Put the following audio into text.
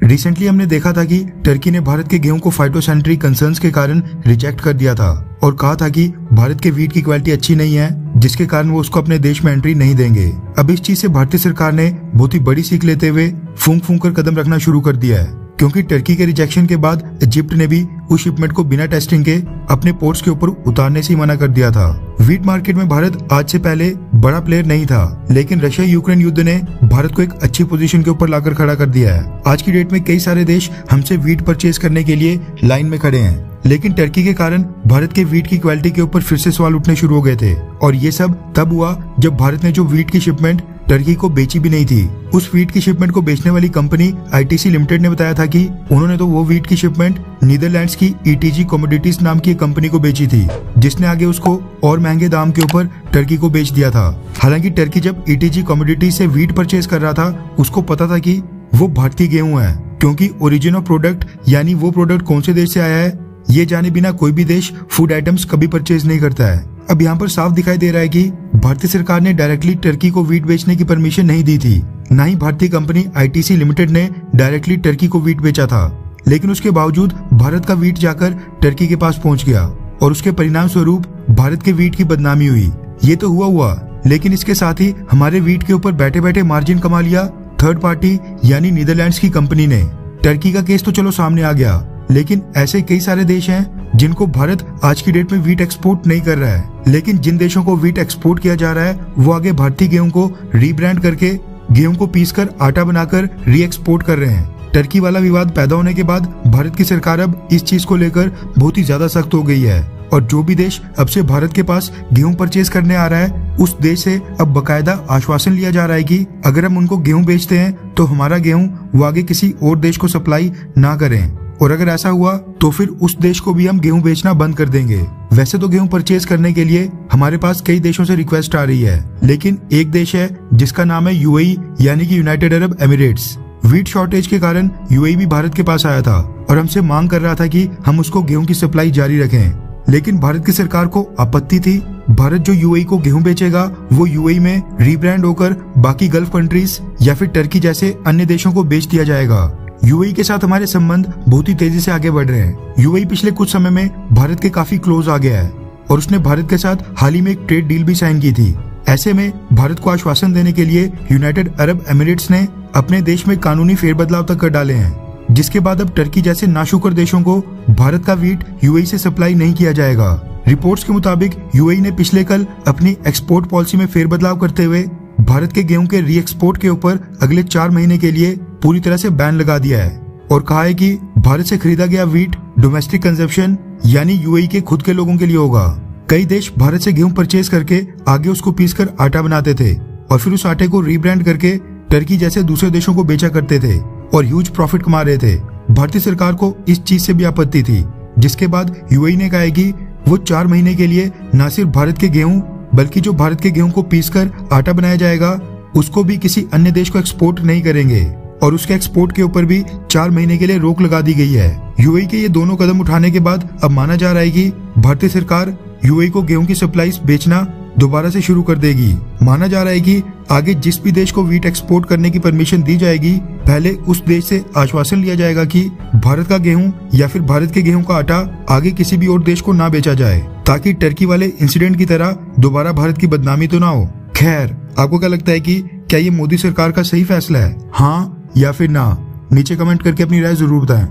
Recently हमने देखा था कि टर्की ने भारत के गेहूं को फाइटोसैनिटरी कंसर्न्स के कारण रिजेक्ट कर दिया था और कहा था कि भारत के वीट की क्वालिटी अच्छी नहीं है, जिसके कारण वो उसको अपने देश में एंट्री नहीं देंगे। अब इस चीज से भारतीय सरकार ने बहुत ही बड़ी सीख लेते हुए फूंक फूंक कर कदम रखना शुरू कर दिया है, क्योंकि टर्की के रिजेक्शन के बाद इजिप्ट ने भी उस शिपमेंट को बिना टेस्टिंग के अपने पोर्ट्स के ऊपर उतारने से ही मना कर दिया था। वीट मार्केट में भारत आज से पहले बड़ा प्लेयर नहीं था, लेकिन रशिया यूक्रेन युद्ध ने भारत को एक अच्छी पोजीशन के ऊपर लाकर खड़ा कर दिया है। आज की डेट में कई सारे देश हमसे वीट परचेज करने के लिए लाइन में खड़े हैं, लेकिन टर्की के कारण भारत के वीट की क्वालिटी के ऊपर फिर से सवाल उठने शुरू हो गए थे। और ये सब तब हुआ जब भारत ने जो वीट की शिपमेंट टर्की को बेची भी नहीं थी, उस वीट की शिपमेंट को बेचने वाली कंपनी आईटीसी लिमिटेड ने बताया था कि उन्होंने तो वो वीट की शिपमेंट नीदरलैंड्स की ईटीजी कमोडिटीज नाम की कंपनी को बेची थी, जिसने आगे उसको और महंगे दाम के ऊपर टर्की को बेच दिया था। हालांकि टर्की जब ईटीजी कमोडिटीज से वीट परचेज कर रहा था, उसको पता था कि वो भारतीय गेहूं है, क्योंकि ओरिजिन ऑफ प्रोडक्ट यानी वो प्रोडक्ट कौन से देश से आया है ये जाने बिना कोई भी देश फूड आइटम्स कभी परचेज नहीं करता है। अब यहाँ पर साफ दिखाई दे रहा है कि भारतीय सरकार ने डायरेक्टली टर्की को वीट बेचने की परमिशन नहीं दी थी, न ही भारतीय कंपनी आईटीसी लिमिटेड ने डायरेक्टली टर्की को वीट बेचा था। लेकिन उसके बावजूद भारत का वीट जाकर टर्की के पास पहुंच गया और उसके परिणाम स्वरूप भारत के वीट की बदनामी हुई। ये तो हुआ, लेकिन इसके साथ ही हमारे वीट के ऊपर बैठे बैठे मार्जिन कमा लिया थर्ड पार्टी यानी नीदरलैंड्स की कंपनी ने। टर्की का केस तो चलो सामने आ गया, लेकिन ऐसे कई सारे देश हैं जिनको भारत आज की डेट में वीट एक्सपोर्ट नहीं कर रहा है, लेकिन जिन देशों को वीट एक्सपोर्ट किया जा रहा है वो आगे भारतीय गेहूं को रीब्रांड करके गेहूं को पीसकर आटा बनाकर री एक्सपोर्ट कर रहे हैं। टर्की वाला विवाद पैदा होने के बाद भारत की सरकार अब इस चीज को लेकर बहुत ही ज्यादा सख्त हो गई है, और जो भी देश अब से भारत के पास गेहूं परचेज करने आ रहा है उस देश से अब बकायदा आश्वासन लिया जा रहा है कि अगर हम उनको गेहूं बेचते हैं तो हमारा गेहूं वो आगे किसी और देश को सप्लाई ना करें, और अगर ऐसा हुआ तो फिर उस देश को भी हम गेहूं बेचना बंद कर देंगे। वैसे तो गेहूं परचेज करने के लिए हमारे पास कई देशों से रिक्वेस्ट आ रही है, लेकिन एक देश है जिसका नाम है यूएई यानी कि United Arab Emirates. Wheat shortage के कारण यूएई भी भारत के पास आया था और हमसे मांग कर रहा था कि हम उसको गेहूं की सप्लाई जारी रखें, लेकिन भारत की सरकार को आपत्ति थी। भारत जो यूएई को गेहूं बेचेगा वो यूएई में रीब्रांड होकर बाकी गल्फ कंट्रीज या फिर टर्की जैसे अन्य देशों को बेच दिया जाएगा। यूएई के साथ हमारे संबंध बहुत ही तेजी से आगे बढ़ रहे हैं। यूएई पिछले कुछ समय में भारत के काफी क्लोज आ गया है और उसने भारत के साथ हाल ही में एक ट्रेड डील भी साइन की थी। ऐसे में भारत को आश्वासन देने के लिए यूनाइटेड अरब एमिरेट्स ने अपने देश में कानूनी फेरबदलाव तक कर डाले हैं, जिसके बाद अब टर्की जैसे नाशुकर देशों को भारत का वीट यूएई से सप्लाई नहीं किया जाएगा। रिपोर्ट्स के मुताबिक यूएई ने पिछले कल अपनी एक्सपोर्ट पॉलिसी में फेरबदलाव करते हुए भारत के गेहूं के री एक्सपोर्ट के ऊपर अगले 4 महीने के लिए पूरी तरह से बैन लगा दिया है और कहा है कि भारत से खरीदा गया वीट डोमेस्टिक कंजप्शन यानी यूएई के खुद के लोगों के लिए होगा। कई देश भारत से गेहूं परचेज करके आगे उसको पीसकर आटा बनाते थे और फिर उस आटे को रीब्रांड करके टर्की जैसे दूसरे देशों को बेचा करते थे और ह्यूज प्रॉफिट कमा रहे थे। भारतीय सरकार को इस चीज से भी आपत्ति थी, जिसके बाद यूएई ने कहा है कि वो 4 महीने के लिए न सिर्फ भारत के गेहूं बल्कि जो भारत के गेहूं को पीसकर आटा बनाया जाएगा उसको भी किसी अन्य देश को एक्सपोर्ट नहीं करेंगे, और उसके एक्सपोर्ट के ऊपर भी 4 महीने के लिए रोक लगा दी गई है। यूएई के ये दोनों कदम उठाने के बाद अब माना जा रहा है कि भारतीय सरकार यूएई को गेहूं की सप्लाई बेचना दोबारा से शुरू कर देगी। माना जा रहा है कि आगे जिस भी देश को वीट एक्सपोर्ट करने की परमिशन दी जाएगी, पहले उस देश से आश्वासन लिया जाएगा कि भारत का गेहूं या फिर भारत के गेहूं का आटा आगे किसी भी और देश को ना बेचा जाए, ताकि टर्की वाले इंसिडेंट की तरह दोबारा भारत की बदनामी तो ना हो। खैर, आपको क्या लगता है कि क्या ये मोदी सरकार का सही फैसला है, हाँ या फिर ना? नीचे कमेंट करके अपनी राय जरूर बताएं।